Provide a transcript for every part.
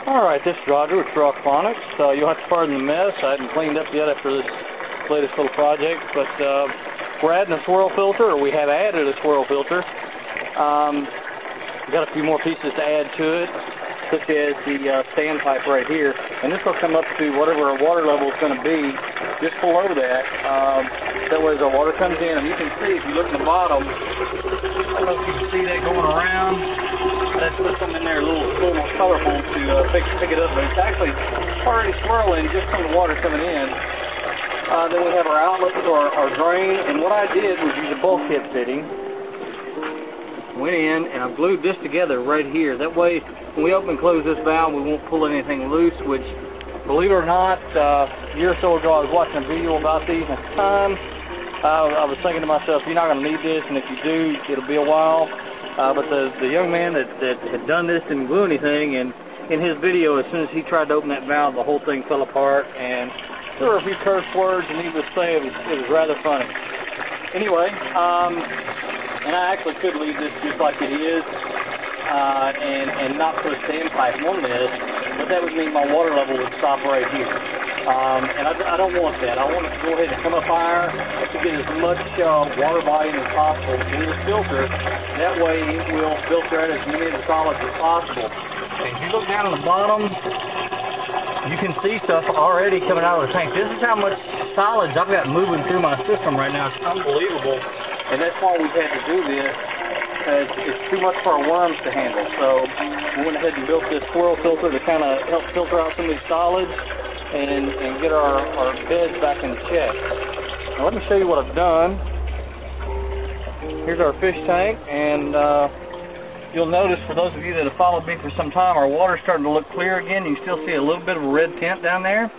Alright, this is Roger with True Aquaponics. You'll have to pardon the mess. I hadn't cleaned up yet after this latest little project, but we're adding a swirl filter, or we have added a swirl filter. We've got a few more pieces to add to it, such as the standpipe right here. And this will come up to whatever our water level is going to be just below that. That way as our water comes in, and you can see, if you look at the bottom, I don't know if you can see that going around. Let's put something in there a little more colorful to pick it up, but it's actually already swirling just from the water coming in. Then we have our outlet for our drain, and what I did was use a bulkhead fitting. Went in and I've glued this together right here. That way, when we open and close this valve, we won't pull anything loose, which, believe it or not, a year or so ago I was watching a video about these, and at the time, I was thinking to myself, you're not going to need this, and if you do, it'll be a while. But the young man that had done this didn't glue anything, and in his video, as soon as he tried to open that valve, the whole thing fell apart, and there were a few curse words, and needless to say, it was rather funny. Anyway, and I actually could leave this just like it is, and not put a standpipe on this, but that would mean my water level would stop right here. And I don't want that. I want it to go ahead and come up higher to get as much water volume as possible in this filter. That way it will filter out as many of the solids as possible. And if you look down at the bottom, you can see stuff already coming out of the tank. This is how much solids I've got moving through my system right now. It's unbelievable. And that's why we've had to do this. It's too much for our worms to handle. So we went ahead and built this swirl filter to kind of help filter out some of these solids and get our beds back in check. Now let me show you what I've done. Here's our fish tank, and you'll notice, for those of you that have followed me for some time, our water's starting to look clear again. You can still see a little bit of a red tint down there.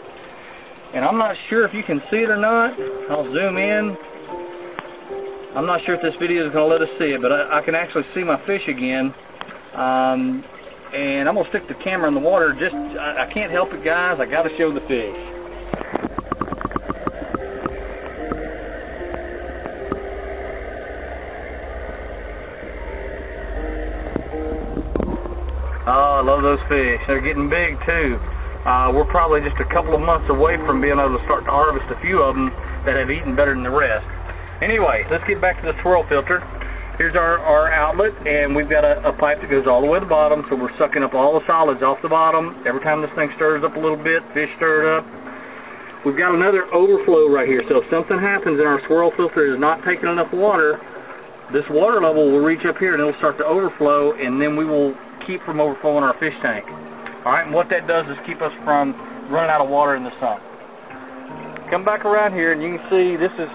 And I'm not sure if you can see it or not. I'll zoom in. I'm not sure if this video is going to let us see it, but I can actually see my fish again. And I'm going to stick the camera in the water. I can't help it, guys. I got to show the fish. Oh, I love those fish. They're getting big too. We're probably just a couple of months away from being able to start to harvest a few of them that have eaten better than the rest. Anyway, let's get back to the swirl filter. Here's our outlet, and we've got a pipe that goes all the way to the bottom, so we're sucking up all the solids off the bottom. Every time this thing stirs up a little bit, fish stir it up. We've got another overflow right here, so if something happens and our swirl filter is not taking enough water, this water level will reach up here and it'll start to overflow, and then we will keep from overflowing our fish tank. Alright, and what that does is keep us from running out of water in the sump. Come back around here and you can see this is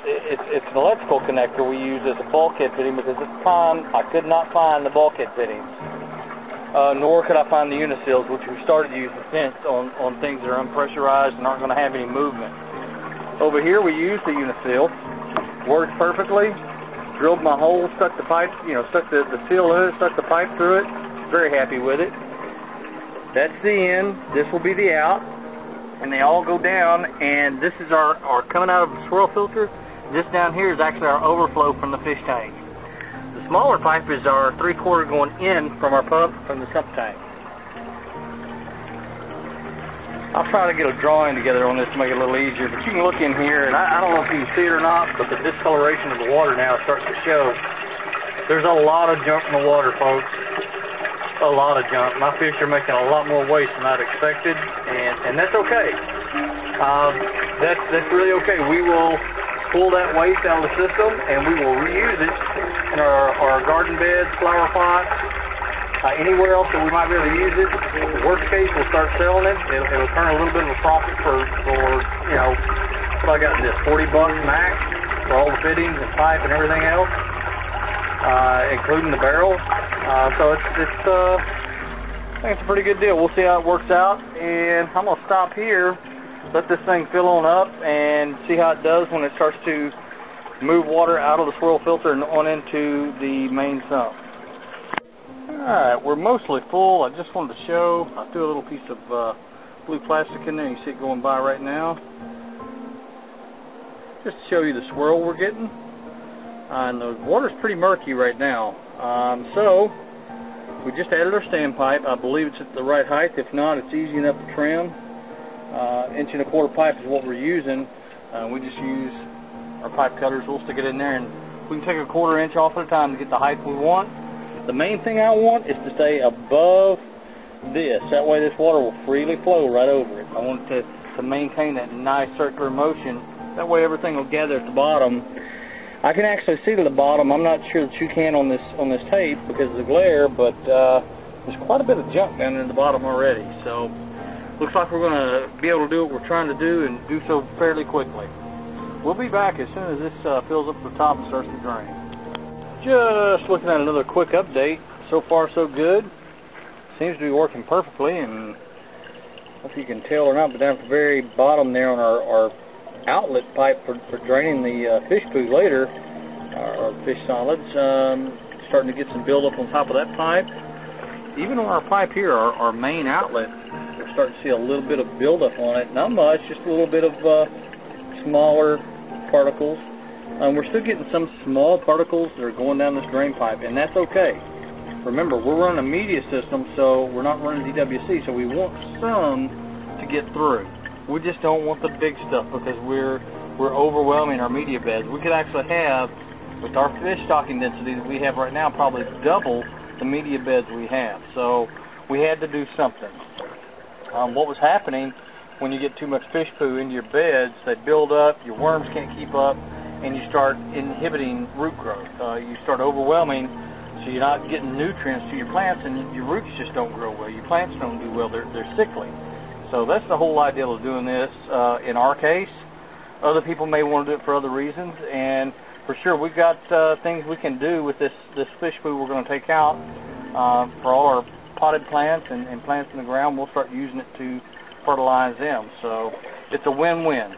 it's an electrical connector we use as a bulkhead fitting, because at the time I could not find the bulkhead fittings, nor could I find the uniseals, which we started to use the fence on things that are unpressurized and aren't going to have any movement. Over here we use the uniseal. Works perfectly. Drilled my hole, stuck the pipe, stuck the seal in it, stuck the pipe through it. Very happy with it. That's the end. This will be the out. And they all go down, and this is our coming out of the swirl filter. This down here is actually our overflow from the fish tank. The smaller pipe is our 3/4 going in from our pump from the sump tank. I'll try to get a drawing together on this to make it a little easier, but you can look in here, and I don't know if you can see it or not, but the discoloration of the water now starts to show. There's a lot of junk in the water, folks. A lot of junk. My fish are making a lot more waste than I'd expected, and that's okay. That's really okay. We will pull that waste out of the system, and we will reuse it in our garden beds, flower pots, anywhere else that we might be able to use it. Worst case, we'll start selling it. It'll turn a little bit of a profit for what I got in this, $40 max for all the fittings and pipe and everything else, including the barrel. So I think it's a pretty good deal. We'll see how it works out, and I'm going to stop here, let this thing fill on up, and see how it does when it starts to move water out of the swirl filter and on into the main sump. Alright, we're mostly full. I just wanted to show, I threw a little piece of blue plastic in there. You see it going by right now. Just to show you the swirl we're getting. And the water's pretty murky right now. So We just added our standpipe. I believe it's at the right height. If not, it's easy enough to trim. 1.25" pipe is what we're using. We just use our pipe cutters. We'll stick it in there, and we can take a 1/4 inch off at a time to get the height we want. The main thing I want is to stay above this. That way this water will freely flow right over it. I want it to maintain that nice circular motion. That way everything will gather at the bottom. I can actually see to the bottom. I'm not sure that you can on this tape because of the glare, but there's quite a bit of junk down in the bottom already. So looks like we're going to be able to do what we're trying to do and do so fairly quickly. We'll be back as soon as this fills up to the top and starts to drain. Just looking at another quick update. So far so good. Seems to be working perfectly, and I don't know if you can tell or not, but down at the very bottom there on our outlet pipe for draining the fish poo later, or fish solids, starting to get some buildup on top of that pipe. Even on our pipe here, our main outlet, we're starting to see a little bit of buildup on it. Not much, just a little bit of smaller particles. We're still getting some small particles that are going down this drain pipe, and that's okay. Remember, we're running a media system, so we're not running DWC, so we want some to get through. We just don't want the big stuff because we're overwhelming our media beds. We could actually have, with our fish stocking density that we have right now, probably double the media beds we have. So we had to do something. What was happening when you get too much fish poo into your beds, they build up, your worms can't keep up, and you start inhibiting root growth. You start overwhelming, so you're not getting nutrients to your plants, and your roots just don't grow well. Your plants don't do well. They're sickly. So that's the whole idea of doing this in our case. Other people may want to do it for other reasons, and for sure we've got things we can do with this fish poo we're going to take out for all our potted plants and plants in the ground. We'll start using it to fertilize them. So it's a win-win.